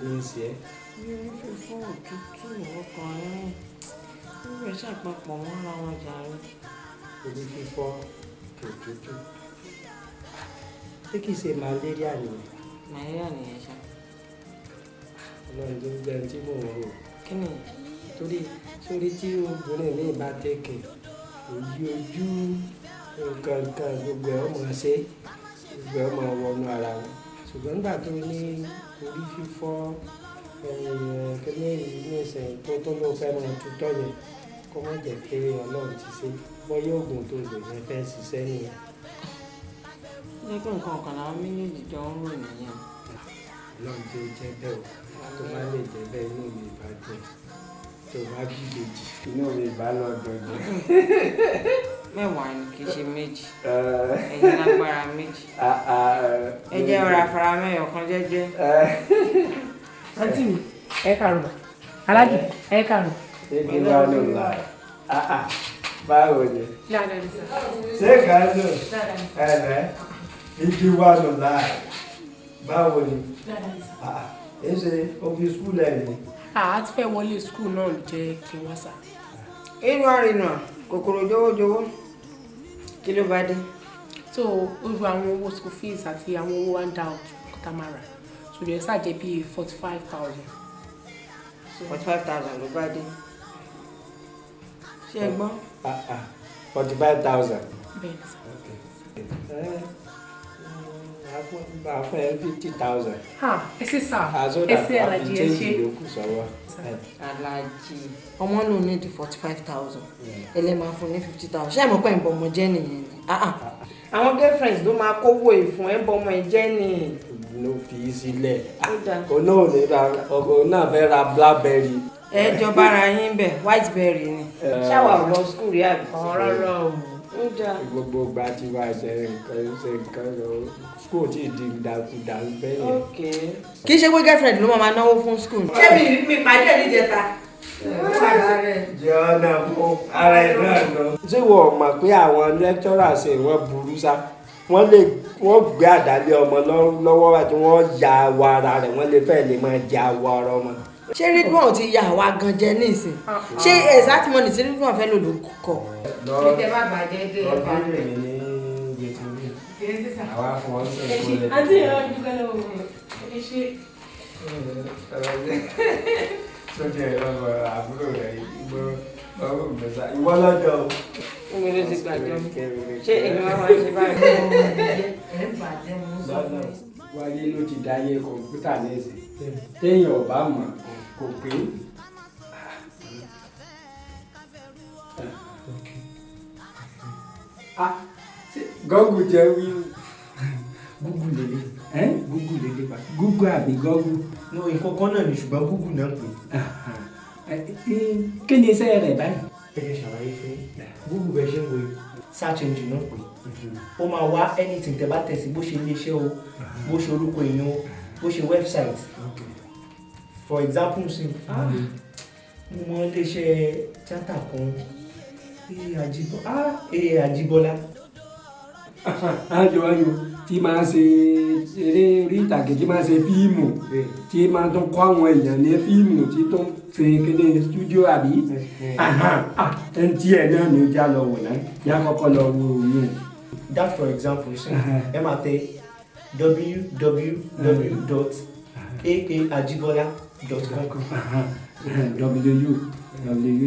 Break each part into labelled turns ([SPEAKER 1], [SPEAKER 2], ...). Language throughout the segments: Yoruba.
[SPEAKER 1] ní í ṣe é.
[SPEAKER 2] Orí fífọ́, òtútù, ọkàn rẹ̀. Gbogbo ẹ̀ ṣàpapọ̀ wọ́n ra wọn jàre.
[SPEAKER 1] Orí fífọ́, òtútù. Ṣé kìí ṣe malaria ni?
[SPEAKER 2] Nàìjíríà nìyẹn ṣá.
[SPEAKER 1] Ọlọ́run tó ń jẹun tí mò ń rò.
[SPEAKER 2] Kí ni?
[SPEAKER 1] Sórí tí obìnrin mi bá tẹ̀kẹ̀, òyì ojú nǹkan gbogbo ẹ̀ ọmọ ṣe, gbogbo ẹ̀ ọmọ wọnú ara wọn. Ṣùgbọ́n nígbà tó ní orí fífọ́ kíní ní ìsẹ̀yìn tó ló fẹ́ máa tutọ́ yẹn, kó má jẹ́ pé Ọlọ́run ti ṣe bọ́yá oògùn tó lò yẹn fẹ́ ṣiṣẹ́ nìyẹn.
[SPEAKER 2] Ní pé nǹkan ọ̀kan làwọn méjèèjì jọ ń rò nìyẹn.
[SPEAKER 1] Ọlọ́run tó jẹ́ bẹ́ẹ̀ o, tó bá lè jẹ́ bẹ́ẹ̀ inú mi bá jẹ́. Tó bá bí ìbejì inú mi bá lọ dọ̀dọ̀.
[SPEAKER 2] Mẹ́wàá ni kì í ṣe méjì. Ẹ̀yin lágbára méjì. Ẹ jẹ́ ọ̀rọ̀ àfara mẹ́yọ̀ kan jẹ́jẹ́.
[SPEAKER 3] Àǹtí mi, ẹ kàrún. Alájì, ẹ kàrún.
[SPEAKER 1] Ṣé wá ló la? Báwo ni?
[SPEAKER 3] Dáadáa ní sà.
[SPEAKER 1] Ṣé kàánù? Ẹ̀rẹ́, igi wá ló la. Báwo ni?
[SPEAKER 3] Dáadáa ní sà.
[SPEAKER 1] Ẹ ṣe ọ́fíìsì skúlẹ̀ ni.
[SPEAKER 3] A ti fẹ́ wọlé skul náà ló jẹ́ kí wọ́n sà.
[SPEAKER 2] Inú àrìnà kòkòrò jówójówó kí ló bá dé?
[SPEAKER 3] So ó ju àwọn owó school fees àti àwọn owó handout kọ́tàmárà. So lè ṣàjẹ́ bíi 45,000.
[SPEAKER 2] 45,000 ló bá dé. Ṣé ẹ gbọ́?
[SPEAKER 1] 45,000.
[SPEAKER 3] Bẹ́ẹ̀ ni sà.
[SPEAKER 1] Àfún ẹ 50,000.
[SPEAKER 3] Ẹ ṣe sà. Ẹ ṣe Alájì ẹ ṣe.
[SPEAKER 2] Alájì ọmọ ló ní di 45,000. Ẹlẹ́ máa fún ní 50,000. Ṣé àmọ́ pé ń bọ ọmọ jẹ́ nìyẹn ni? Àwọn girlfriends ló máa kówó ìfún ẹ̀ ń bọ ọmọ ẹ̀ jẹ́ nìyẹn.
[SPEAKER 1] Ló fi sílẹ̀. Òun náà fẹ́ ra blackberry.
[SPEAKER 2] Ẹ jọba ara yín bẹ̀ whiteberry ni. Ṣáwà ò lọ school rí àbí?
[SPEAKER 3] Rárá o.
[SPEAKER 2] Ó dáa.
[SPEAKER 1] Gbogbo ìgbà tí wàá ṣe nǹkan lọ school tí di ìdàkudà bẹ́ẹ̀ yẹn.
[SPEAKER 2] Kì í ṣe pé girlfriend ló máa náwó fún school. Ṣé mi pàdé ẹ̀ níjẹta?
[SPEAKER 1] Jọ̀ọ́nà fún ara ẹ̀ náà lọ. Ṣé wọ́n mọ̀ pé àwọn lecturers wọ́n burú sá? Wọ́n gbé àdálé ọmọ lọ́wọ́ àti wọ́n ya awọ ara rẹ̀, wọ́n lè fẹ́ lè máa jẹ awọ ara ọmọ.
[SPEAKER 2] Ṣé Ridwan ti ya àwa gan jẹ nísìn? Ṣé exact money tí Ridwan fẹ́ lò ló kọ̀? Ṣé má bàjẹ́ dé ẹ̀ bá dé?
[SPEAKER 1] Àwa fún ọ sí ìkólẹ̀.
[SPEAKER 3] Àǹtí ìyá wa dúpẹ́ lọ́wọ́ mi. Ẹ ṣe.
[SPEAKER 1] Sókè lọ́wọ́ àbúrò rẹ̀ gbọ́ gbèsà. Ìwọ lọ́jọ́ o.
[SPEAKER 2] Mo lè ti gbàjọ́. Ṣé èmi máa ń ṣe báyìí? Ẹ ń bàjẹ́ mú sọ fún mi.
[SPEAKER 1] Wáyé ló ti dáyé kọ̀ǹpútà lẹ́sìn. Téèyàn ò bá mọ̀ kò pé. Gọ́gù jẹ́ wí.
[SPEAKER 4] Gúgù lèlé. Gúgù lèlé pa.
[SPEAKER 1] Gúgù àbí gọ́gù?
[SPEAKER 4] No, nǹkan kan náà ni ṣùgbọ́n gúgù náà pè.
[SPEAKER 1] Kí ni iṣẹ́ rẹ̀ báyìí?
[SPEAKER 4] Ẹ jẹ́ ṣàlàyé fún Gúgù bẹ́ẹ̀ ṣe ń wo search engine náà pè. Ó máa wá anything tẹ́ bá tẹ̀ sí bó ṣe iléeṣẹ́ o, bó ṣe orúkọ èèyàn o, bó ṣe website. For example sí mo mọ iléeṣẹ́ tíátà kan AAAJIBOLA.
[SPEAKER 1] Ayọ̀ tí máa ń ṣe eré orí ìtàgé, tí máa ń ṣe fíìmù, tí máa ń tún kọ́ àwọn èèyàn ní fíìmù, tí tó ń ṣe kéde stúdíò àbí. Ẹni tí ẹ̀ náà ni ó já lọ wò náà, yá kọ́kọ́ lọ wo òun.
[SPEAKER 4] That for example sí ẹ máa tẹ www.aaajibola.com.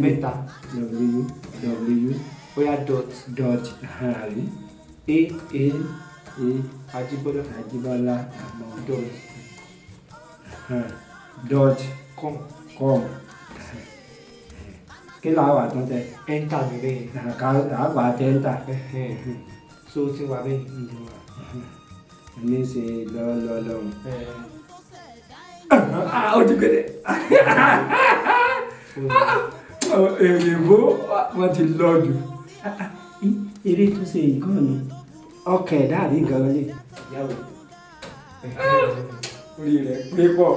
[SPEAKER 4] Mẹ́ta. Bóyá dot. Ajibola
[SPEAKER 1] dot
[SPEAKER 4] com.
[SPEAKER 1] Kí ló wà tán tẹ?
[SPEAKER 4] Enter mi bẹ́ẹ̀.
[SPEAKER 1] Àgbà tẹ ń tà.
[SPEAKER 4] So ti wà bẹ́ẹ̀.
[SPEAKER 1] Ní ṣe lọ́lọ́lọ́hùn. Ó ti gbẹ̀dẹ̀. Èyìnbó wọ́n ti lọ jù. Eré tó ṣe nǹkan ni ọkàn ẹ̀dá àbí nǹkan lè.
[SPEAKER 4] Ìyàwó.
[SPEAKER 1] Orí rẹ̀ pé pọ̀.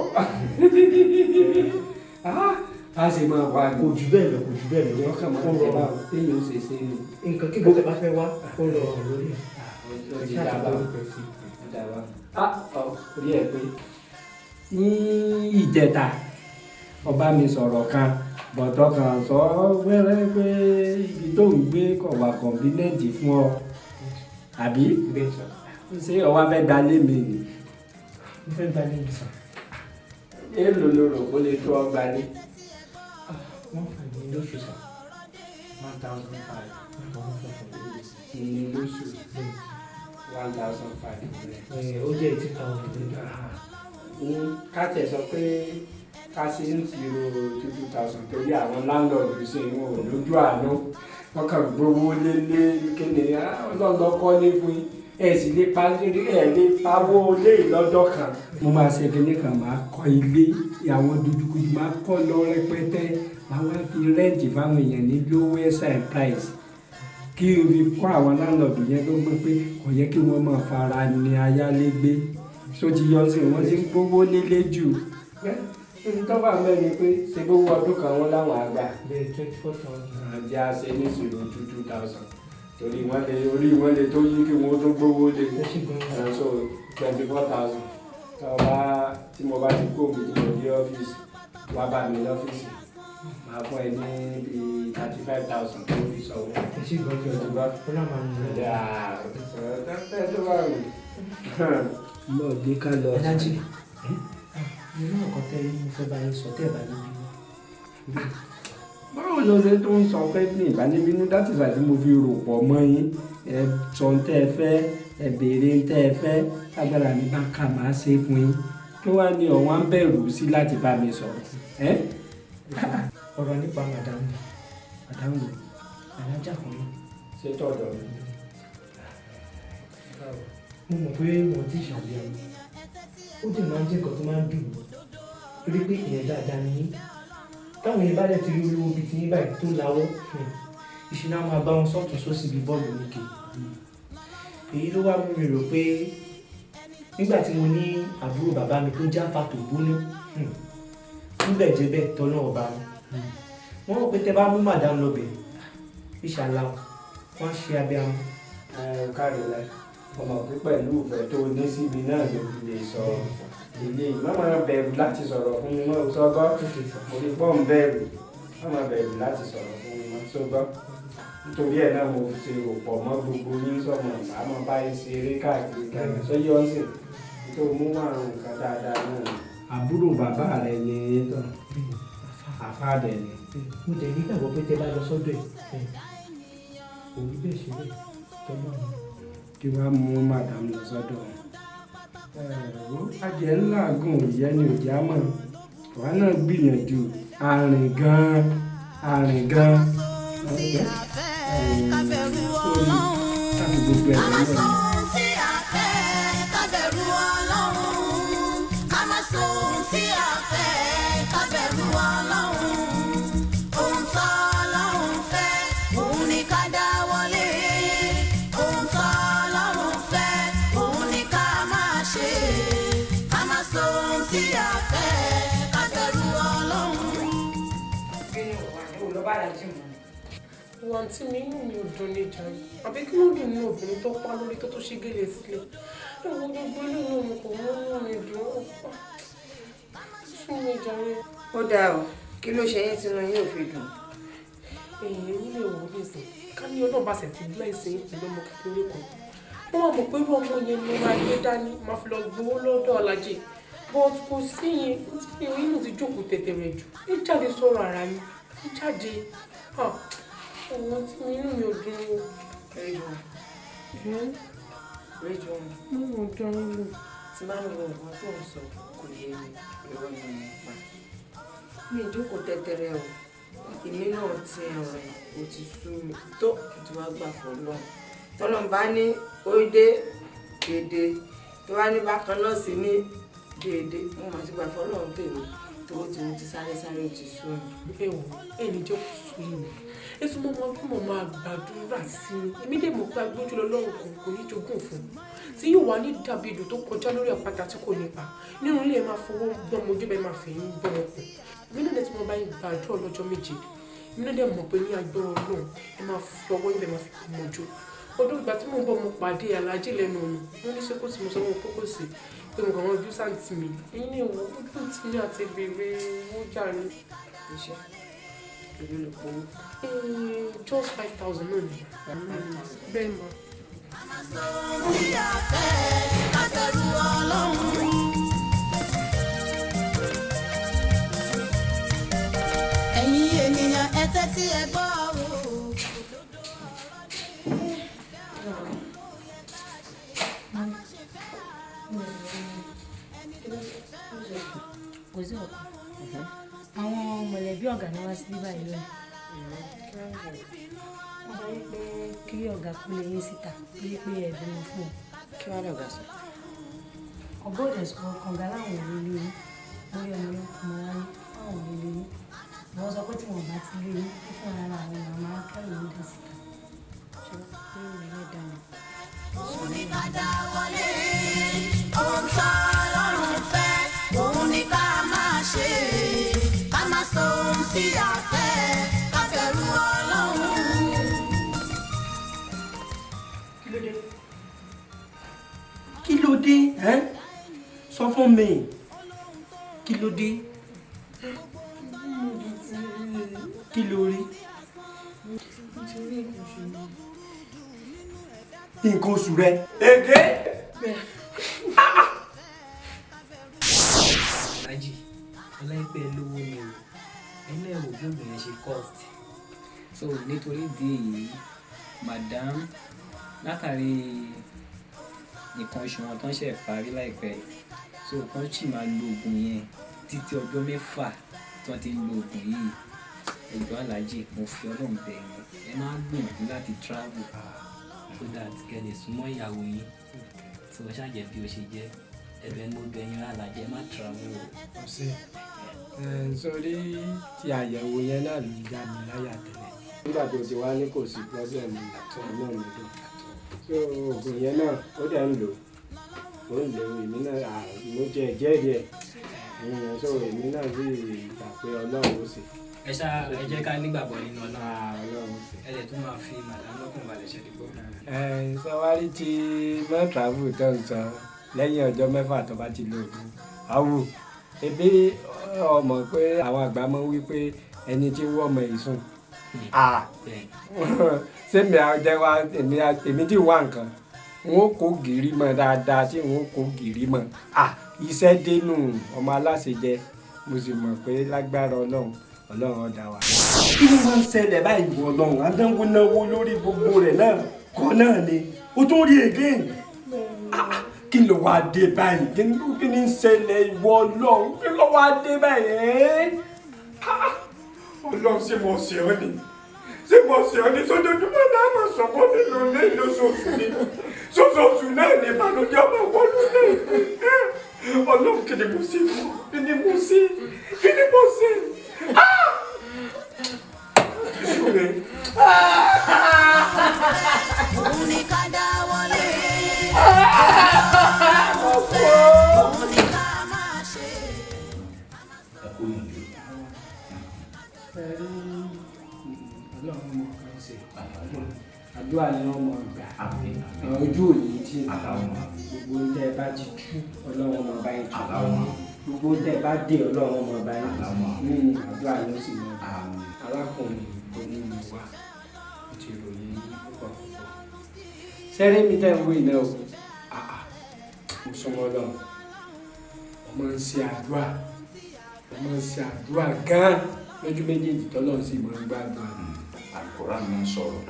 [SPEAKER 1] A sì máa wá
[SPEAKER 4] Kò jù bẹ́ẹ̀ lọ.
[SPEAKER 1] wọ́n kàn máa ń tẹ̀ bá téèyàn ó ṣe ṣe ni.
[SPEAKER 4] Nǹkan kíkọ́ tẹ bá fẹ́ wá ó lọ lórí ẹ̀.
[SPEAKER 1] Orí ẹ̀ pé ní ìjẹta ọba mi sọ̀rọ̀ kan bọ̀tọ̀ kan sọ wẹ́rẹ́ pé ibi tó ń gbé kọ̀ wá kọ̀ǹbínẹ́ǹtì fún ọ àbí ṣé ọwọ́ fẹ́ gba lé mi ni.
[SPEAKER 4] mo fẹ́ gba lé mi sàn.
[SPEAKER 1] èèlò ló rò kó lè tó ọgbà lé.
[SPEAKER 4] wọ́n fà ní lóṣù sàn. 1,500.
[SPEAKER 1] ní lóṣù 1,500.
[SPEAKER 4] ó jẹ́ 18,000.
[SPEAKER 1] ká tẹ̀ sọ pé ká sí ń ti ro 2,000 torí àwọn láńlọ́ọ̀dù sí wọn ò lójú àánú wọn kàn gbowó lélé kéde ọlọ́dọ̀ kọ́ ní fún yín ẹ̀ sì lè pa lè pawó lé ìlọ́jọ́ kan. mo máa ṣe kíní kan máa kọ́ ilé àwọn dúdúkúdú máa kọ́ lọ rẹpẹtẹ máa wá fi rẹ́ǹtì fáwọn èèyàn ní lowest price kí o fi kọ́ àwọn láńlọ́ọ̀dù yẹn tó gbé pé kò yẹ kí wọ́n máa fara ní ayálégbé tó ti yọ sí wọ́n ti ń gbówó lélé jù. tọ́ba mẹ́rin pé ṣe gbówó ọdún kan wọ́n láwọn àgbà.
[SPEAKER 4] bẹ́ẹ̀ 24,000.
[SPEAKER 1] àti àṣẹ ní ìṣòro 2,000 torí wọ́n lè orí wọ́n lè tó yí kí wọ́n tó gbówó lé so 24,000 tọ́ba tí mo bá ti kó mi tí mo dé ọ́fíìsì wá bá mi lọ́fíìsì máa fún ẹ ní bíi 35,000 tó fi sọ̀rọ̀.
[SPEAKER 4] ẹ ṣe gbọ́dọ̀ ọ̀dùnbá fúnra máa ń lọ.
[SPEAKER 1] lọ́ọ̀ dé ká lọ.
[SPEAKER 4] adájí nínú ọ̀kan tẹ́lẹ̀ mo fẹ́ bá yín sọ tẹ́ ẹ̀ bá níbí.
[SPEAKER 1] báwo ló ṣe tó ń sọ pé ní ìbánibínú láti ìgbà tí mo fi rò pọ̀ mọ́ yín ẹ sọ tẹ́ ẹ fẹ́ ẹ béèrè tẹ́ ẹ fẹ́ agbára mi bá kà máa ṣe fún yín kí wàá ní ọ̀wọ́n á bẹ̀rù sí láti bá mi sọ̀rọ̀ ẹ́.
[SPEAKER 4] ọ̀rọ̀ nípa màdàmù
[SPEAKER 1] àdáhùn
[SPEAKER 4] alájà kan náà.
[SPEAKER 1] ṣé tọ̀dọ̀ mi.
[SPEAKER 4] mo mọ̀ pé wọ́n ti ṣàbíyàwó ó dì máa ń jẹ́ nǹkan tó máa ń dùn mí torí pé ìyẹn dáadáa ni yín táwọn yẹn bá dẹ̀ ti rí olówó bíi ti yín báyìí tó láwọ́ ìṣúná máa bá wọn sọ́tún sósì bíi bọ́ọ̀lù oníke èyí ló wá mú mi rò pé nígbà tí mo ní àbúrò bàbá mi tó jáfa tó gbóná níbẹ̀ jẹ́ bẹ́ẹ̀ tọ́nà ọba mi wọ́n rò pé tẹ́ bá mú màdàm lọ́bẹ̀ ìṣàlá wọn ṣe abẹ́ àwọn.
[SPEAKER 1] káre la ọmọ pé pẹ̀lú ìfẹ́ tó ní síbi náà ló fi lè sọ ilé ìmọ̀mọ́ bẹ̀rù láti sọ̀rọ̀ fún mi mọ́ sọ́gọ́ mo rí pọ́ùn bẹ̀rù mọ́mọ́ bẹ̀rù láti sọ̀rọ̀ fún mi mọ́ sọ́gọ́ nítorí ẹ̀ náà mo ṣe rò pọ̀ mọ́ gbogbo yín sọ̀mọ̀ àmọ́ báyìí ṣe eré káàkiri káàkiri sọ́yọ́ ọ̀sìn tó mú àrùn nǹkan dáadáa náà. àbúrò bàbá rẹ ni àfáàdẹ ni.
[SPEAKER 4] mo jẹ nígbàgbọ́ pé tẹ́ bá lọ sọ́dọ̀ ẹ̀ òun bẹ́ẹ̀ ṣe bẹ́ẹ̀ tọ́lọ́ mi.
[SPEAKER 1] kí wàá mú madam lọ sọ́dọ̀ adìẹ ńlá gùn ìyẹn ni òjá mọ̀ wàá náà gbìyànjú àrìn gan. láti gbogbo ẹ̀ lọ́wọ́.
[SPEAKER 3] Wọ́n tí mi inú mi ò dùn ní ìjà yìí. Àbí kí ló dùn ní obìnrin tó pa lórí tó ṣe gèlè sílẹ̀? Ẹ̀wọ̀n gbogbo inú mi kò mú inú mi dùn ó pa. Sún mi ìjà yẹn.
[SPEAKER 2] Ó dáa o, kí ló ṣe yín tínú yín ò fi dùn?
[SPEAKER 3] Èyí nílé ìwò ní ìsìn. Ká ní ọdún bá ṣẹ̀ ti gbé ìsìn ìpínlẹ̀ ọmọ kékeré kan. Wọ́n máa mọ̀ pé irú ọmọ yẹn ni máa gbé dání, máa fi lọ gbowó lọ́dọ̀ Alájì. But kò sí yẹn, tí inú ti jókòó tẹ̀tẹ̀ rẹ̀ jù. Ẹ jáde sọ̀rọ̀ ara yín. Ẹ jáde. Ọ̀wọ́n tí mi inú mi ò dùn o.
[SPEAKER 2] Rédíò
[SPEAKER 3] Mo ò dùn ún.
[SPEAKER 2] tí máa ń wo nǹkan tó ń sọ kò yé mi irọ́ ni mo pa. Mi ìjókòó tẹ́tẹ́rẹ́ o, èmi náà ti ọ̀rẹ́ o ti sú mi tó tí wàá gbà fọ́ lọ́hùn. Tọ́lọ́n bá ní ó dé dédé tó wá ní bákan náà sí ní dédé mo máa ti gbà fọ́ lọ́hùn tèmi tó ti mo ti sáré ó ti sú mi.
[SPEAKER 3] Ẹ̀wọ̀n ẹni jẹ́ kó sú mi. Èso mo máa fún mọ̀ máa gbàdúrà sí i. Èmi dè mọ̀ pé agbójú lọ́lọ́run kan kò ní jogún fún un. Tí yóò wá ní dàbí ìdò tó kọjá lórí àpáta tí kò nípa. Nínú ilé ẹ máa fọwọ́ gbọ́n mojú bẹ́ẹ̀ máa fẹ̀yìn gbọ́n ọkùn. Èmi náà tí mo bá ń gbàdúrà lọ́jọ́ méje. Èmi náà dẹ̀ mọ̀ pé ní agbára Ọlọ́run ẹ máa fi ọwọ́ ibẹ̀ máa fi kọ́ mojú. Ọdún ìgbà tí mo ń bọ̀ mo pàdé Alájì lẹ́nu ọ̀nà. Wọ́n ní ṣé kò sí mo sọ wọn pé kò sí. pé mo kàn wọ́n ojú sáǹtì mi ẹ̀yin ní ìwọ ojú tí mi àti bèrè owó jàre.
[SPEAKER 2] iṣẹ́ èlò lè pọ̀
[SPEAKER 3] just 5,000 náà ni bẹ́ẹ̀ mọ́.
[SPEAKER 5] ẹ̀yin ènìyàn ẹ tẹ́tí ẹ gbọ́ o.
[SPEAKER 6] kò sí ọ̀kan àwọn mọ̀lẹ́bí ọ̀gá ni wá sí báyìí lónìí wọ́n sọ wípé kí ọ̀gá kú lè yín síta wípé ẹ̀bùn wọn fún un.
[SPEAKER 2] kí wàá lọ́gà sí.
[SPEAKER 6] ọ̀gá òde sọ ọ̀gá láwọn ò lè lóyún lórí ọmọ yẹn kò máa ń àwọn ò lè lóyún wọ́n sọ pé tí wọ́n bá ti lóyún fún ara àwọn màmá kẹ́rù ń dé síta ṣé pé ìrẹ́lẹ̀ dáná.
[SPEAKER 5] òun ní ká dá wọlé ohun tó Ọlọ́run fẹ́ òun ní ká máa ṣe ká má sọ ohun tí a fẹ́ ká bẹ̀rù Ọlọ́run.
[SPEAKER 4] kí ló dé sọ fún mi kí ló dé kí ló rí nǹkan oṣù rẹ èké.
[SPEAKER 7] Ají ọláìpẹ́ lówó ni o ẹni ẹ̀wò bí obìnrin ṣe cost so nítorí ìdí èyí madam látàrí nǹkan oṣù wọn tó ń ṣe parí láìpẹ́ so kan sì máa lo oògùn yẹn títí ọjọ́ 6 tí wọ́n ti ń lo oògùn yìí ẹjọ́ aláàjì mo fi Ọlọ́run bẹ̀ yín ẹ máa ń gbìyànjú láti travel so that kẹ́ lè súnmọ́ ìyàwó yín tí wọ́n ṣàjẹ́ bí ó ṣe jẹ́ ẹ̀bẹ̀ mo bẹ̀ yín aláàjì ẹ má travel o.
[SPEAKER 1] sórí ti àyẹ̀wò yẹn náà ló já mi láyà tẹ́lẹ̀ nígbà tó ti wá ní kò sí pọ́blẹ́mù àtọ̀ náà mi dùn so oògùn yẹn náà ó dẹ̀ ń lò ó ń lò èmi náà mo jẹ jẹ́rìí ẹ̀ so èmi náà sì gbà pé Ọlọ́run ó sì.
[SPEAKER 7] ẹ jẹ́ ká nígbàgbọ́ nínú
[SPEAKER 1] Ọlọ́run ó sì.
[SPEAKER 7] ẹ lè tún máa fi màdàm lọ́kùn balẹ̀ ṣe dìbò.
[SPEAKER 1] sọwárí tí mọ́ travel tó ń sọ lẹ́yìn ọjọ́ 6 tó bá ti lo oògùn àwò ebi ọmọ pé àwọn àgbà máa ń wí pé ẹni tí wọ́n ọmọ ìsùn sẹ́mi àjẹwà èmi tí wà nǹkan n ó kó gìrì mọ́ dáadáa tí n ó kó gìrì mọ́ iṣẹ́ dénú ọmọ aláṣejẹ mo sì mọ̀ pé lágbára Ọlọ́run ọ̀dà wa.
[SPEAKER 4] kí ni wọ́n ń ṣẹlẹ̀ báyìí wọ Ọlọ́run adánwó náwó lórí gbogbo rẹ̀ náà kọ́ náà ni ó tún rí again. kí ló wá dé báyìí kí ni ń ṣẹlẹ̀ ìwọ Ọlọ́run kí ló wá dé báyìí Ọlọ́run ṣé mo ṣe ọ́ ni ṣé mo ṣe ọ́ ni sójoojúmọ́ náà mo sọ̀kọ́ nínú ilé lóṣooṣù ni ṣoṣooṣù náà ní ìbànújẹ́ ọmọ wọlé Ọlọ́run kí ni mo ṣe kí ni mo ṣe kí ni mo ṣe.
[SPEAKER 5] òun ní ká dá wọlé òun ní ká máa ṣe.
[SPEAKER 1] Ọlọ́run mọ̀ kan ṣe àdúrà ni wọ́n mọ̀ gbà ojú òní tí gbogbo ń tẹ́ bá ti tú Ọlọ́run mọ̀ báyìí tú gbogbo ń tẹ́ bá dé Ọlọ́run mọ̀ báyìí àdúrà ni ó sì mọ̀ arákùnrin Omolewa ó ti ròyìn púpọ̀ sẹ́rí mi tẹ́ ń wí náà mo súnmọ́ Ọlọ́run ọmọ ń ṣe àdúrà gan-an lójú méjèèjì tọ́lọ́run sì mọ̀ ń gbàdúrà.
[SPEAKER 8] Al-Quran máa ń sọ̀rọ̀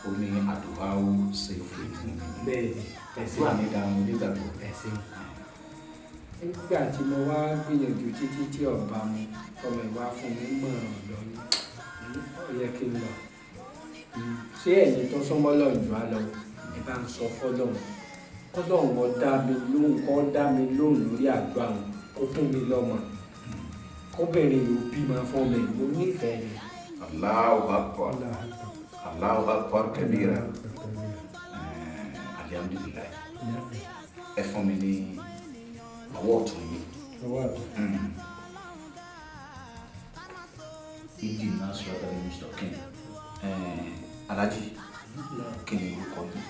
[SPEAKER 8] ó ní àdúrà ó ṣe fún mi.
[SPEAKER 1] bẹ́ẹ̀
[SPEAKER 8] ẹ̀sìn àmì ìdààmú nígbàgbọ́.
[SPEAKER 1] ẹ̀sìn nígbà tí mo wá gbìyànjú títí tí ọba mu ọmọ ìwà fún mi mọ̀ràn lọ́yún ó yẹ kí n lọ ṣé ẹ̀yin tó súnmọ́ lọ́yún jù á lọ ẹ bá ń sọ fọ́lọ́run kọ́lọ́run wọn dá mi lóhùn lórí àdúrà wọn kó fún mi lọ́mọ kóbìnrin yóò bímọ fún mi mo nífẹ̀ẹ́ rẹ̀.
[SPEAKER 8] Allahu Akbar Allahu Akbar kabira alhamdulilayi ẹ fún mi ní ọwọ́ ọ̀tún yìí. ìdí náà sọ ọ́ ní mr king Alhaji kí ni orúkọ yìí.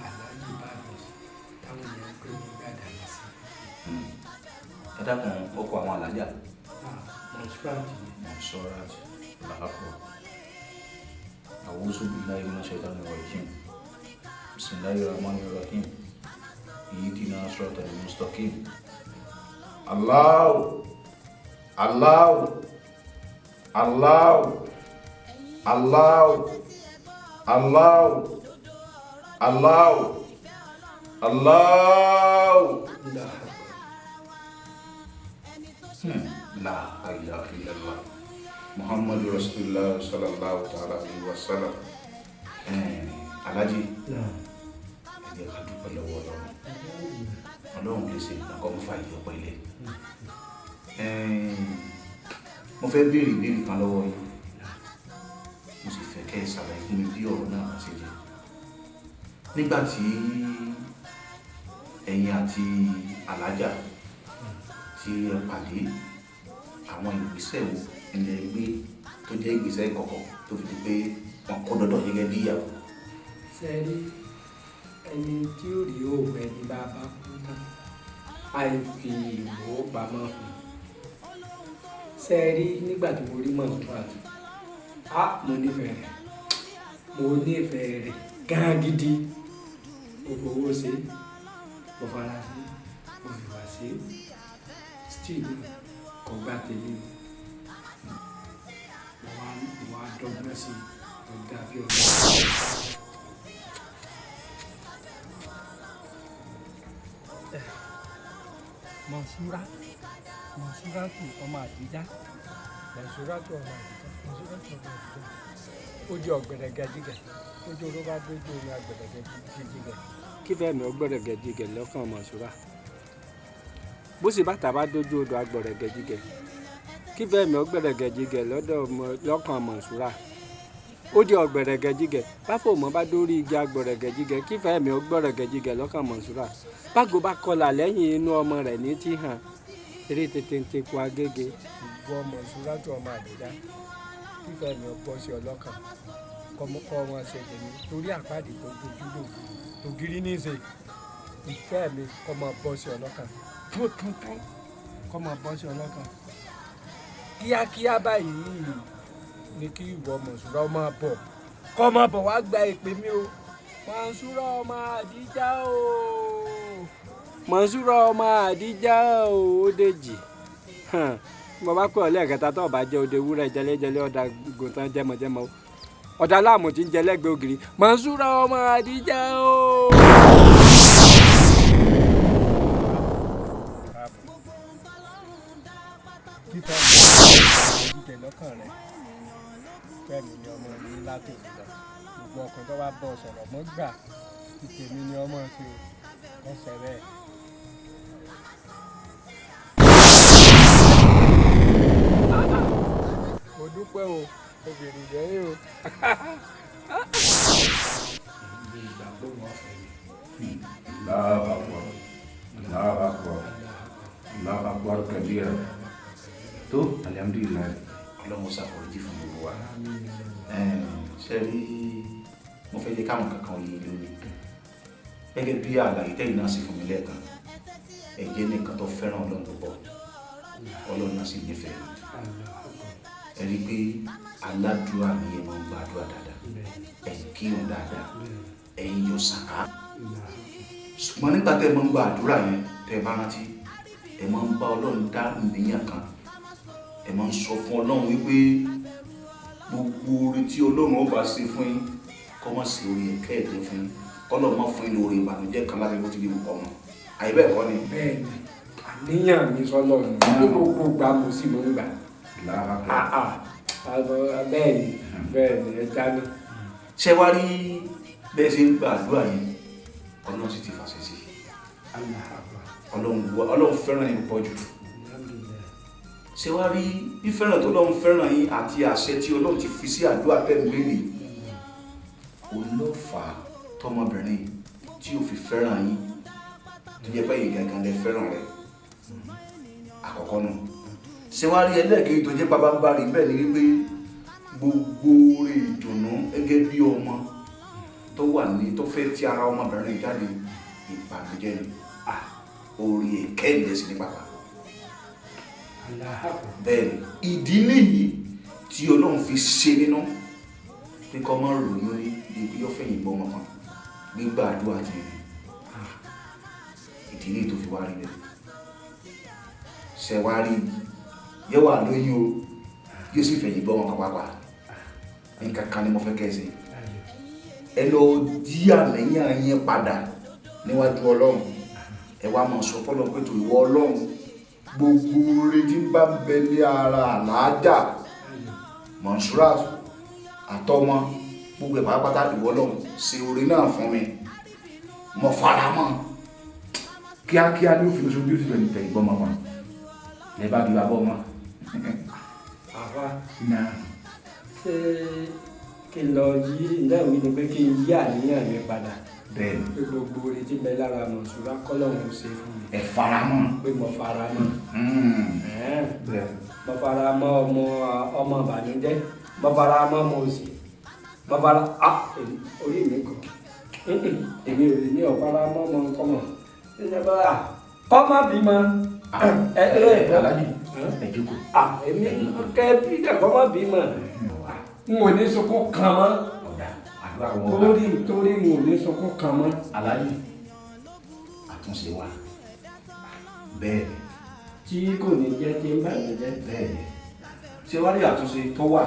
[SPEAKER 1] Alhaji Báyọ̀ táwọn èèyàn pè ní gbàdánù sí.
[SPEAKER 8] ẹ dákun ọkọ àwọn alájà.
[SPEAKER 1] Monsurat
[SPEAKER 8] làápọ̀ a'udhu billahi minash shaitanir rajim bismillahir rahmanir rahim ihdina siratal mustaqim Allahu Allahu Allahu Allahu Allahu Allahu Allahu la ilaha illallah Muhammadu Rasulullah sallallahu ta'ala alaihi wa sallam. Aláàjì ẹ jẹ́ ká dúpẹ́ lọ́wọ́ Ọlọ́run lè ṣe nǹkan kan fà yí ọ̀pọ̀ ilé. Mo fẹ́ béèrè ìbéèrè kan lọ́wọ́ yín mo sì fẹ́ kẹ́ ẹ ṣàlàyé fún mi bí ọ̀rọ̀ náà bá ṣe jẹ́. Nígbà tí ẹ̀yin àti alájà tí ẹ pàdé, àwọn ìgbésẹ̀ wo ilẹ̀ gbé tó jẹ́ ìgbésẹ̀ ìkọ̀kọ̀ tó fi di pé wọ́n kó dọ́dọ̀ gẹ́gẹ́ bí ìyàwó?
[SPEAKER 1] Sẹ́rí ẹni tí ó rí òun ẹni bá bá kú tán àìfi ìwò pamọ́ fún. Sẹ́rí nígbà tí mo rí Monsurat mo nífẹ̀ẹ́ rẹ̀, mo nífẹ̀ẹ́ rẹ̀ gan gidi. Mo fowó ṣe, mo fara ṣe, mo fìwà ṣe, still kò gbà tèmi. Mo wá dọ́gbọ́n sí i tó dàbí ọ̀rọ̀.
[SPEAKER 9] Monsuratu ọmọ Àdìjá. Monsuratu ọmọ Àdìjá. Ó jẹ́ ọ̀gbẹ̀rẹ̀gẹ̀dìgẹ̀. Ó jẹ́ olóba dójú omi àgbẹ̀rẹ̀gẹ̀dìgẹ̀.
[SPEAKER 1] Kí fẹ́ mi ọgbẹ̀rẹ̀gẹ̀dìgẹ̀ lọ́kàn Monsurat. Bó sì bàtà bá dójú odò agbọ̀rẹ̀gẹ̀dìgẹ̀. Kí fẹ́ mi ọgbẹ̀rẹ̀gẹ̀dìgẹ̀ lọ́kàn Monsurat. Ó jẹ́ ọ̀gbẹ̀rẹ̀gẹ̀dìgẹ̀. Báfò mọ́ bá dórí igi agbọ̀rẹ̀gẹ̀dìgẹ̀. Kí fẹ́ mi ọgbẹ̀rẹ̀gẹ̀dìgẹ̀ lọ́kàn Monsurat. Bágo bá kọlà lẹ́yìn inú ọmọ rẹ̀ ní tí hàn. Eré tètè ń teku agége.
[SPEAKER 9] Ìwọ Monsuratu ọmọ Àdìjá. Fífẹ́ mi ọ̀pọ̀ sí ọlọ́kàn. Kọ́ ọmọ ṣe tèmi torí àpáàdé tó dojú lò tó gírí ní ìṣe. Ìfẹ́ mi kọ́ máa bọ́ sí ọlọ́kàn. Tuntun kọ́ máa bọ́ sí ọlọ́kàn. Kíákíá báyìí ni kí ìwọ Monsurat máa bọ̀. Kọ́ máa bọ̀ wá gba ìpè mi o. Monsurat ọmọ Àdìjá o.
[SPEAKER 1] Monsurat ọmọ Àdìjá o. Ó dèjì. Mo bá pẹ́ ọ̀lẹ́ẹ̀kẹta tó bá jẹ́ òde wúrẹ́ jẹlẹ́jẹlẹ́ ọ̀dà gòtán jẹmọ̀jẹmọ̀ ọ̀dà láàmú tí ń jẹ lẹ́gbẹ̀ẹ́ ògiri. Monsurat ọmọ Àdìjá o.
[SPEAKER 9] Fífẹ́ mi lọ́kàn rẹ̀. Fẹ́mi ni ọmọ mi Láti lọ. Gbogbo ọkùnrin tó bá bọ̀ sọ̀rọ̀ mọ́ gbà. Tèmi ni ọmọ ṣe ẹsẹ̀ bẹ́ẹ̀. Mo dúpẹ́ o, obìnrin jẹ́rìí o.
[SPEAKER 8] Allahu Akbar, Allahu Akbar, Allahu Akbar kabira. Tó alhamdulillah Ọlọ́run ṣàforíjì fún gbogbo wa. Ṣé rí mo fẹ́ jẹ́ káwọn kankan yé lónìí. Gẹ́gẹ́ bí àlàyé tẹ́yìn náà sì fún mi lẹ́ẹ̀kan, ẹ jẹ́ nìkan tó fẹ́ràn Ọlọ́run tó pọ̀. Ọlọ́run náà sì nífẹ̀ẹ́ mi. Ẹ rí i pé aládùúrà ni ẹ máa ń gbàdúrà dáadáa, ẹ ń kírun dáadáa, ẹ ń yọ sàká. Ṣùgbọ́n nígbà tẹ́ ẹ máa ń gbàdúrà yẹn tẹ́ ẹ bá rántí, ẹ máa ń bá Ọlọ́run dá ìníyàn kan. Ẹ máa ń sọ fún Ọlọ́run wípé gbogbo oore tí Ọlọ́run ó bá ṣe fún yín kọ́ mọ̀ sí orí ẹ̀kẹ́ ẹ̀jẹ̀ fún yín. Ọlọ́run máa fún yín lórí ìbànújẹ́ kan láti bó ti di nǹkan mọ́. Àyè bẹ́ẹ̀ kọ́ ni.
[SPEAKER 1] Bẹ́ẹ̀ni, àníyàn mi sọ́lọ́run ní gbogbo gbà mo sì mọ́ ń gbà. Bẹ́ẹ̀ni ẹ dáná.
[SPEAKER 8] Ṣé wá rí bẹ́ẹ̀ ṣe ń gbàdúrà yìí, Ọlọ́run sì ti fàṣẹ sí. Ọlọ́run fẹ́ràn yín pọ̀ jù. Ṣé wá rí fífẹ́ràn tó Ọlọ́run fẹ́ràn yín àti àṣẹ tí Ọlọ́run ti fi sí àdúrà tẹ́lẹ̀ olófà tọmọbìnrin tí ó fi fẹ́ràn yín tó jẹ́ pé yìí gangan lẹ fẹ́ràn rẹ̀ àkọ́kọ́ náà. Ṣé wá rí ẹlẹ́ẹ̀kejì tó jẹ́ pabambarì bẹ́ẹ̀ ni wípé gbogbo oore ìdùnnú gẹ́gẹ́ bí ọmọ tó wà ní tó fẹ́ ti ara ọmọbìnrin jáde ìbànújẹ́ ni orí ẹ̀kẹ́ ìdẹ́sí ní pàpà. Bẹ́ẹ̀ni ìdí nìyí tí Ọlọ́run fi ṣe nínú pé kọ́ mọ́ ròyìn ní ibi yóò fẹ̀yìn gbọ́ mọ́mọ́ nígbà àdúrà ti rí ìdílé tó fi wá rí bẹ́ẹ̀. Ṣẹ̀wárí yóò wà lóyún o yóò sì fẹ̀yìn gbọ́ wọn pàápàá nǹkan kan ni mo fẹ́ kẹ́sì ẹ lọ dí àlẹ́yìn yẹn padà níwájú Ọlọ́run ẹ wá máa sọ fọ́lọ́run pé tó ìwọ Ọlọ́run gbogbo oore tí bá ń bẹ ní ara àlàájá Monsurat àtọmọ gbogbo ẹ̀ pàápàá ìwọ Ọlọ́run ṣe oore náà fún mi mo fara mọ́ kíákíá ní òfin oṣù bí ó sì fẹ́ ìfẹ́ ìgbọ́n mọ́ ẹ bá di abọ́ mọ́.
[SPEAKER 1] àwa ṣé kí n lọ yí ìdáhùn ni pé kí n yí àníyàn mi padà.
[SPEAKER 8] Bẹ́ẹ̀ni.
[SPEAKER 1] Pé gbogbo oore tí bẹ lára Monsurat kọ́lọ́hún ṣe fún mi.
[SPEAKER 8] Ẹ fara mọ́.
[SPEAKER 1] Pé mo fara mọ́.
[SPEAKER 8] Bẹ́ẹ̀ni.
[SPEAKER 1] Mo fara mọ́ ọmọ ìbànújẹ́. Mo fara mọ́ ọmọ òsì. Mo fara orí mi kò. Èmi ò ní ọ̀fara mọ́ ọmọ kọ́mọ. Kọ́mọ bímọ.
[SPEAKER 8] Aláàjì ẹ jókòó.
[SPEAKER 1] Èmi kẹ́ Peter kọ́mọ bímọ. N ò ní sunkún kan mọ́. Torí n ò ní sunkún kan mọ́.
[SPEAKER 8] Aláàjì àtúnṣe wà. Bẹ́ẹ̀ni.
[SPEAKER 1] Tí kò ní jẹ́ kí n bàjẹ́.
[SPEAKER 8] Bẹ́ẹ̀ni. Ṣé wá rí àtúnṣe tó wà?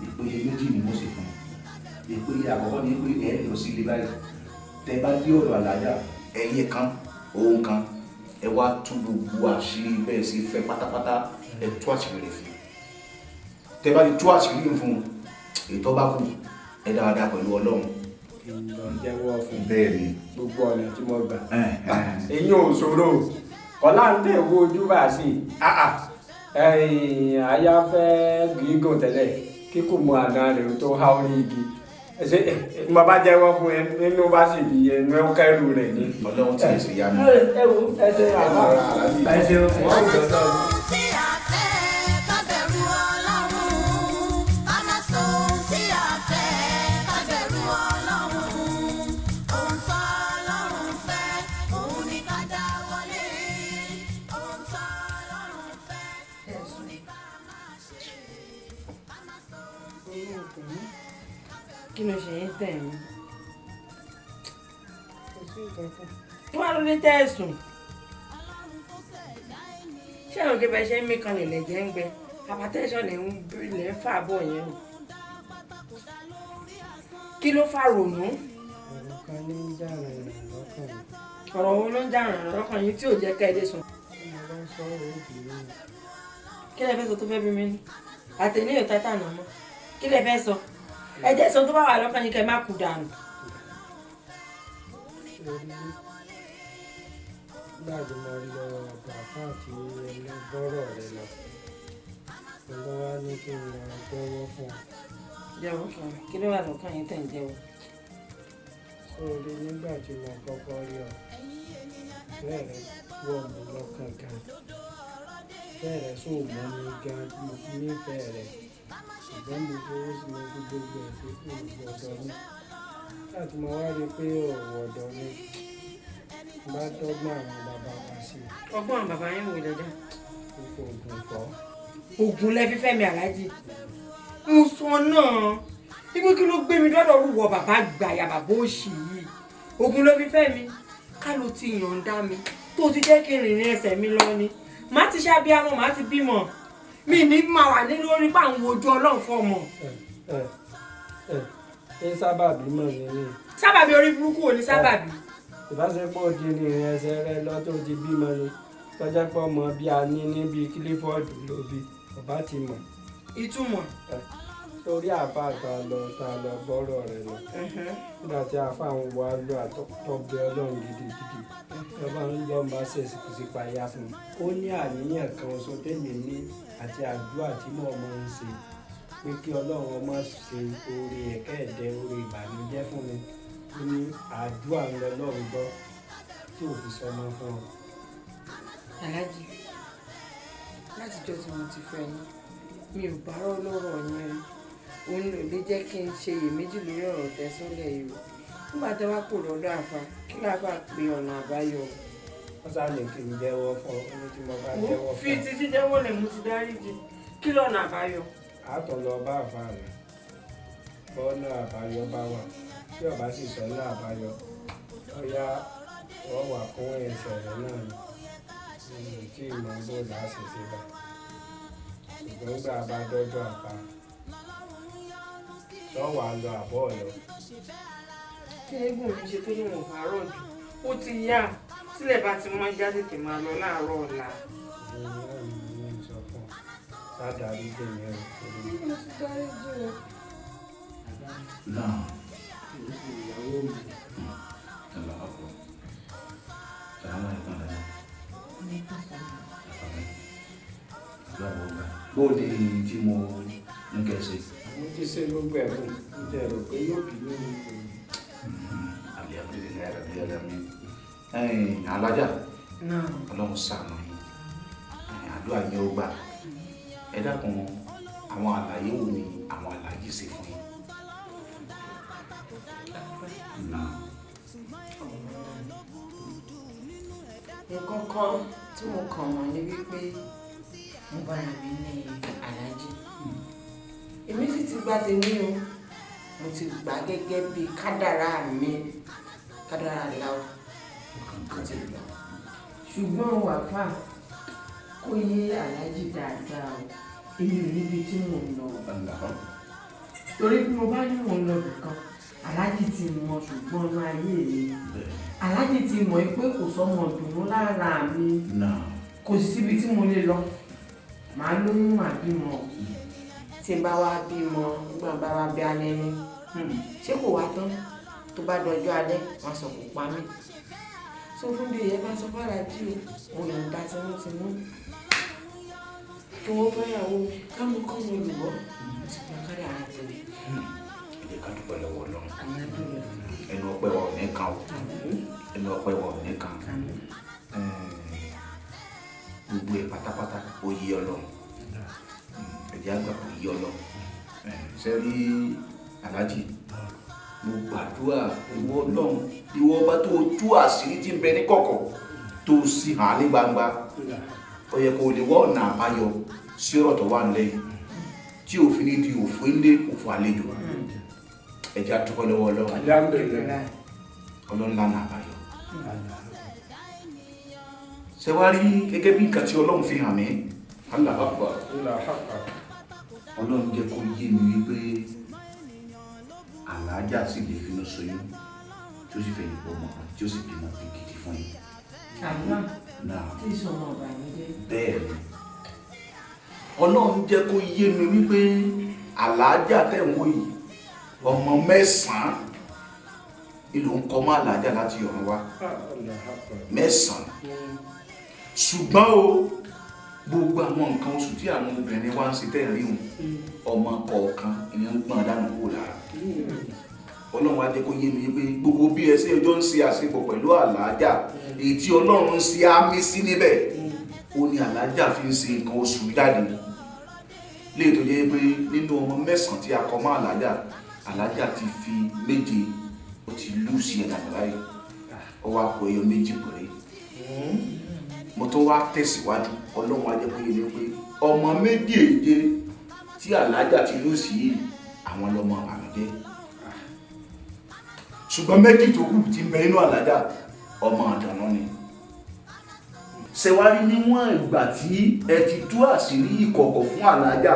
[SPEAKER 8] Ìpele méjì ni mo ṣe fún un. Ìpele àkọ́kọ́ ni pé ẹ lọ sí ilé báyìí. Tẹ bá dé ọ̀dọ̀ Alájà ẹ̀yin kan òun kan ẹ wá tú gbogbo àṣírí bẹ́ẹ̀ sí fẹ́ pátápátá ẹ tú àṣírí rẹ̀ fún un. Tẹ bá ti tú àṣírí rẹ̀ fún un ètò bá kù ẹ dáadáa pẹ̀lú Ọlọ́run.
[SPEAKER 1] Lọ jẹ́wọ́ fún
[SPEAKER 8] bẹ́ẹ̀ni
[SPEAKER 1] gbogbo ọ̀nà tí mo gbà. Èyí ò ṣòro kọ́lá ń tẹ̀ wo ojú bá a sí aya fẹ́ gígùn tẹ́lẹ̀ kíkù mú àga rẹ̀ tó há orí igi mo bá jẹ́wọ́ fún ẹ nínú bá sì bí ẹnu ẹ kẹ́rù rẹ̀ ní.
[SPEAKER 8] Ọlọ́run tí ẹ sì yá mi.
[SPEAKER 1] ẹ wo ẹsẹ̀ àbá ẹsẹ̀ wọ́n ń jọ náà.
[SPEAKER 2] Kí ló ṣe ń tẹ̀ mí? Kí wàá ló dé tẹ̀sùn? Ṣé àwọn kébẹ̀ ṣe ń mí kan lè jẹ́ ń gbẹ? Hypertension lè ń fà bọ̀ yẹn o. Kí ló fà ronú?
[SPEAKER 1] Ọ̀rọ̀ kan ní ń jà rẹ̀ lọ́kàn mi.
[SPEAKER 2] Ọ̀rọ̀ wo ló ń jà rẹ̀ lọ́kàn yín tí ò jẹ́ ká ẹ dé sùn?
[SPEAKER 1] Mo bá ń sọ ọ̀rọ̀ òbí mi.
[SPEAKER 2] Kí lẹ fẹ́ sọ tó fẹ́ bí mi ní? Àtẹ̀lé ò tátà nà mọ́. Kí lẹ fẹ́ sọ? Ẹ jẹ́ sọ tó bá wà lọ́kàn yín kẹ́ má kú dànù.
[SPEAKER 1] Nígbà tí mo lọ ọ̀dọ̀ àfáà tí ẹlẹ́gbọ́rọ̀ rẹ lọ, mo wá ní kí n lọ jẹ́wọ́ fún ọ.
[SPEAKER 2] Jẹ́wọ́ fún mi. Kí ló wà lọ́kàn yín tẹ̀ ń jẹ́wọ́?
[SPEAKER 1] Sórí nígbà tí mo kọ́kọ́ rí ọ, bẹ́ẹ̀ rẹ wọ̀ mí lọ́kàn gan. Bẹ́ẹ̀ rẹ sùn mọ́ mi gan, mo nífẹ̀ẹ́ rẹ̀. Ṣùgbọ́n mo fowó sí mo gbogbo ẹ̀ sí fún ọ̀dọ̀ mi. Láti mo wá rí pé ọ̀dọ̀ mi bá dọ́gbọ́n àwọn bàbá wa sí.
[SPEAKER 2] Ọgbọ́n àwọn bàbá yín wò dáadáa.
[SPEAKER 1] Kókó oògùn kọ́.
[SPEAKER 2] Oògùn lẹ fi fẹ́ mi Aláàjì. Mo sọ náà. Ibi kí ló gbé mi dọ́dọ̀ rúwọ bàbá gbàyà bàbá òṣì yìí. Oògùn ló fi fẹ́ mi. Ká ló ti yọ̀ǹda mi. Tó ti jẹ́ kí n rìnrìn ẹsẹ̀ mi lọ ni. Má ti ṣàbíamọ, má ti bímọ. Mi ní máa wà ní lórí pa àwọn ojú Ọlọ́run fọmọ.
[SPEAKER 1] Ẹ sábàbí mọ̀ nínú.
[SPEAKER 2] Sábàbí orí burúkú ò ní sábàbí.
[SPEAKER 1] Ìbáṣepọ̀ di rìnrìn ẹsẹ̀ rẹ lọ tó ti bímọ ni. Tọ́jà pọ̀ mọ́ bí a ní níbi kílífọ́ọ̀dù ló bí. Ọba ti mọ̀.
[SPEAKER 2] Ìtumọ̀.
[SPEAKER 1] Torí àfa ta lọ gbọ́rọ̀ rẹ lọ. Nígbà tí àfa ń wá lọ àtọ́bẹ Ọlọ́run gidigidi. Ọba ń lọ bá ṣèṣì kò sí payá fún mi. Ó ní àníyàn kan oṣù tèmi ní àti àdúrà tí mo máa ń ṣe pé kí Ọlọ́run ọmọ ṣe oore ẹ̀kẹ́ ẹ̀dẹ́ oore ìbànújẹ́ fún mi. Ó ní àdúrà ń lọ lọ́run gbọ́ tí ò fi sọmọ fún ọ.
[SPEAKER 2] Aláàjì, látijọ́ tí mo ti fẹ́ yín, mi ò bá rọ́ lọ́rọ̀ yẹn rí. Òun ló lè jẹ́ kí n ṣe iyèméjì lórí ọ̀rọ̀ tẹ́sánlẹ̀ yìí. Nígbà tí wàá kò lọ́dọ̀ àfa, kí lábàá pé ọ̀nà àbáyọ.
[SPEAKER 1] wọ́n sá ní kí n jẹ́wọ́ fún ọ ní tí mo bá jẹ́wọ́
[SPEAKER 2] fi
[SPEAKER 1] fún
[SPEAKER 2] ti jíjẹ́wọ́ lè mú ti dáríjì kí lọ́nà àbáyọ.
[SPEAKER 1] àtọ̀ lọ bá àfa rẹ̀ bọ́ọ̀nà àbáyọ bá wà tí ọba sì sọ náà àbáyọ ọ̀yá wọ́n wà kún ẹsẹ̀ rẹ̀ náà ni tí ìmọ̀ ń bò láṣẹ sí bá ṣùgbọ́n gbà bá dọ́jọ́ àpá sọ́wọ́ á lọ àbọ̀ ọ̀yọ́.
[SPEAKER 2] kí eégún mi ṣe tó ní wọn fàárọ̀ jù ó ti yá sílẹ̀ bá ti mọ́ já tètè máa lọ láàárọ̀ ọ̀la.
[SPEAKER 1] sọ fún sádàrí gbẹ̀yìn rẹ̀
[SPEAKER 2] mo ti dáríjì rẹ̀.
[SPEAKER 8] náà
[SPEAKER 1] ìyàwó mi.
[SPEAKER 8] ẹ̀là ọkọ̀ sàlámà ẹ̀kọ́ dáadáa àgbàwọ̀ ọ̀gá bóde tí mo ń kẹsẹ̀.
[SPEAKER 1] mo ti ṣe gbogbo ẹ̀ fún un jẹ́ rò pé yóò bí lórí ìlú.
[SPEAKER 8] Alhamdulillah rabbil alamin. Alájà ọlọ́run ṣàánú yín àdúrà yín ó gbà ẹ dákun àwọn àlàyé wo ni àwọn aláàjì ṣe fún yín.
[SPEAKER 2] nǹkan kan tí mo kàn mọ̀ ní wípé mo bára mi ní aláàjì èmi sì ti gbà tèmi o mo ti gbà gẹ́gẹ́ bí kádàrá mi kádàrá láwọ mo ti gbà ṣùgbọ́n wàfà kó yé aláàjì dáadáa o èmi ò níbi tí mò ń lọ torí bí mo bá ní mò ń lọ nìkan aláàjì ti mọ ṣùgbọ́n ọ̀nà ayé mi aláàjì ti mọ̀ pé kò sọmọ dùnú lára mi kò síbi tí mo lè lọ màá lóyún màá bímọ tí n bá wá bímọ nígbà bá wá bí alẹ́ ní ṣé kò wá tán tó bá dọjọ́ alẹ́ wọn sọ kò pa mí sọ fún bí ìyẹn bá sọ fara jí o mo yàn dá tinútinú kí wọ́n fẹ́ yàwó káwọn kọ́ wọn olùbọ́ ti gba kárí ara tẹ̀lé.
[SPEAKER 8] ẹ ká dúpẹ́ lọ́wọ́ Ọlọ́run ẹnu ọpẹ́ wa ò ní kan o ẹnu ọpẹ́ wa ò ní kan gbogbo ẹ̀ pátápátá ó yí Ọlọ́run ẹ̀jẹ̀ àgbà kò yí Ọlọ́run ṣe rí aláàjì mo gbàdúrà ìwọ Ọlọ́run ìwọ ọba tó tú àṣírí tí ń bẹ ní kọ̀kọ̀ tó sì hàn ní gbangba ó yẹ kó lè wá ọ̀nà àbáyọ sí ọ̀rọ̀ tó wà nílẹ̀ tí òfin ní di òfò ilé òfò àlejò ẹ̀jẹ̀ àtúkọ́ lọ́wọ́ Ọlọ́run Ọlọ́run lánà àbáyọ. ṣe wá rí gẹ́gẹ́ bí nǹkan tí Ọlọ́run fi hàn mí Allahu Akbar Ọlọ́run jẹ́ kó yé mi wípé àlàájá sì lè finú ṣoyún tí ó sì fẹ́ yìnbọn mọ́ tí ó sì bímọ gidi fún yín.
[SPEAKER 2] àdúrà tí ìṣọ̀nà ọ̀bà yìí jẹ́.
[SPEAKER 8] bẹ́ẹ̀ ni Ọlọ́run jẹ́ kó yé mi wípé àlàájá tẹ̀ ń wò yìí ọmọ 9 ìlú ń kọ́ mọ́ àlàájá láti ọ̀run wá 9 ṣùgbọ́n o gbogbo àwọn nǹkan oṣù tí àwọn obìnrin wá ń ṣe tẹ́ẹ̀rí wọn ọmọ kọ̀ọ̀kan ìyẹn ń gbọ́n dànù kúrò lára Ọlọ́run wá jẹ́ kó yé mi pé gbogbo bí ẹ ṣe ọjọ́ ń ṣe àṣepọ̀ pẹ̀lú àlàájá èyí tí Ọlọ́run ń ṣe àmì sí níbẹ̀ ó ní àlàájá fi ń ṣe nǹkan oṣù jáde léè tó jẹ́ pé nínú ọmọ 9 tí a kọ mọ́ àlàájá ti fi 7 ó ti lù sí ẹ̀dà báyìí ó wá kó ẹyọ 2 péré mo tó wá tẹ̀síwájú Ọlọ́run wá jẹ́ kó yé mi pé ọmọ 7 tí àlàájá ti lù sí àwọn lọ́mọ àmìjẹ́ ṣùgbọ́n 2 tó kù ti ń bẹ nínú àlàájá ọmọ àdànà ni ṣẹwárí níwọ̀n ìgbà tí ẹ ti tú àṣírí ìkọ̀kọ̀ fún àlàájá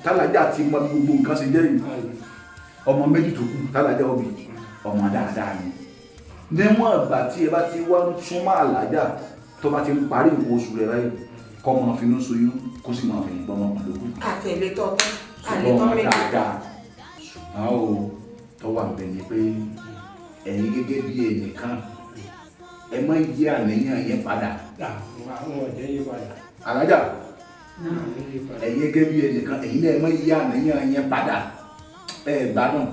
[SPEAKER 8] tálàájá ti mọ gbogbo nǹkan ṣe jẹ́ yìí ọmọ 2 tó kù tálàájá òbí ọmọ dáadáa ni níwọ̀n ìgbà tí ẹ bá ti wá ń súnmọ́ àlàájá tó bá ti ń parí nǹkan oṣù rẹ̀ báyìí kọ́ ọmọ finú ṣoyún kó sì máa fẹ̀yìn gbọ́mọ lókù.
[SPEAKER 2] àtẹ̀lé tọ́
[SPEAKER 8] ṣùgbọ́n ọmọ dáadáa ṣùgbọ́n o tó wà bẹ́ẹ̀ ni pé ẹ̀yin gẹ́gẹ́ bí ẹnìkan ẹ má yí àníyàn yẹn padà. alájà ẹ̀yin gẹ́gẹ́ bí ẹnìkan ẹ̀yin náà ẹ má yí àníyàn yẹn padà ẹ gbádùn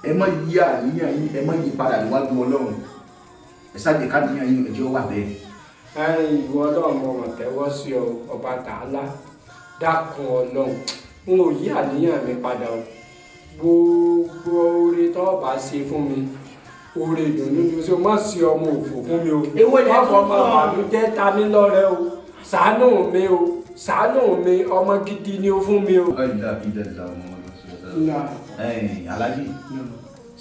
[SPEAKER 8] ẹ má yí àníyàn yín ẹ má yí padà níwájú Ọlọ́run ẹ sáàjì káníyàn yín ẹjọ́ wà bẹ́ẹ̀.
[SPEAKER 1] ìwọ Ọlọ́run mo mọ̀ tẹ́wọ́ sí ọ ọba tààlà dákun Ọlọ́run n ò yí àníyàn mi padà o gbogbo oore tó bá ṣe fún mi oore ìdùnnú ni o ṣe má sí ọmọ òfò fún mi o.
[SPEAKER 4] Èwo ni ẹ
[SPEAKER 1] wọ́n
[SPEAKER 4] tún
[SPEAKER 1] fọmọ
[SPEAKER 4] fọ́?
[SPEAKER 1] ìbànújẹ́ ta mí lọ́rẹ o ṣàánú mi o ṣàánú mi ọmọ gidi ni o fún mi o.
[SPEAKER 8] Aláàjì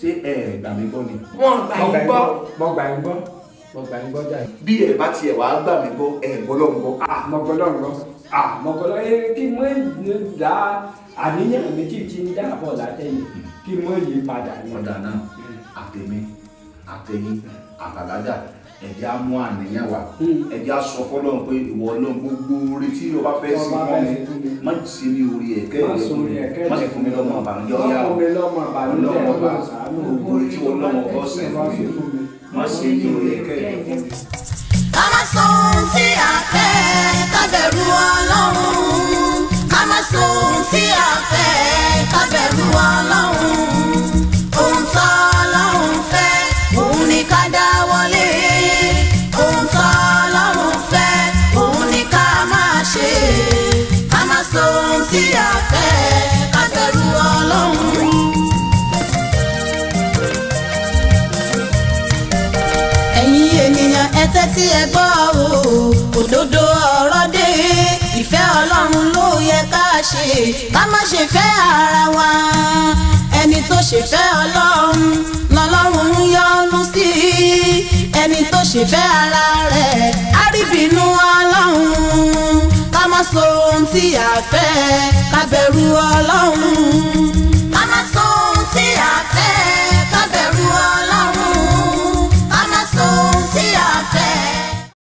[SPEAKER 8] ṣé ẹ gbà mí gbọ́ ni.
[SPEAKER 4] Wọ́n gbà yín gbọ́.
[SPEAKER 1] mo gbà yín gbọ́ mo gbà yín gbọ́ jà yín.
[SPEAKER 8] bí ẹ bá tiẹ̀ wá gbà mí gbọ́ ẹ gbọ́ lọ́n gbọ́.
[SPEAKER 1] mọ̀gọ́lọ́ kí mọ́ ìdá àníyàn méjì tí ń dáàbọ̀ látẹ̀yìn kí mọ́ yí padà ní.
[SPEAKER 8] ọ̀dà náà àtẹ̀mí àtẹ̀yìn àtàlájà ẹ̀jẹ̀ á mú àníyàn wá ẹ̀jẹ̀ á sọ fọ́lọ́run pé ìwọ Ọlọ́run gbogbo orí tí o bá fẹ́ sí fún mi má sí ní orí ẹ̀kẹ́ rẹ̀ má sì fún mi lọ́mọ àbànújẹ́ ọ̀yà ọlọ́run ọba gbogbo orí tí Ọlọ́run ọba ọ̀sẹ̀ fún mi má sí ní orí ẹ̀kẹ́ rẹ̀ fún mi.
[SPEAKER 5] ká má sọ ohun tí a fẹ́ ká bẹ̀rù Ọlọ́run ká má sọ ohun tí a fẹ́ ká bẹ̀rù Ọlọ́run ohun tó Ọlọ́run fẹ́ òun ni ká dáwọ́lé ohun tó Ọlọ́run fẹ́ òun ni ká máa ṣe ká má sọ ohun tí a fẹ́ ká bẹ̀rù Ọlọ́run. ẹ̀yin ènìyàn ẹ tẹ́tí ẹ gbọ́ o òdodo ọ̀rọ̀ dé ìfẹ́ Ọlọ́run ló yẹ ká ṣe ká má ṣe fẹ́ ara wa ẹni tó ṣe fẹ́ Ọlọ́run lọ́lọ́run ń yọ́nú sí ẹni tó ṣe fẹ́ ara rẹ̀ á rí bínú Ọlọ́run ká má sọ ohun tí a fẹ́ ká bẹ̀rù Ọlọ́run.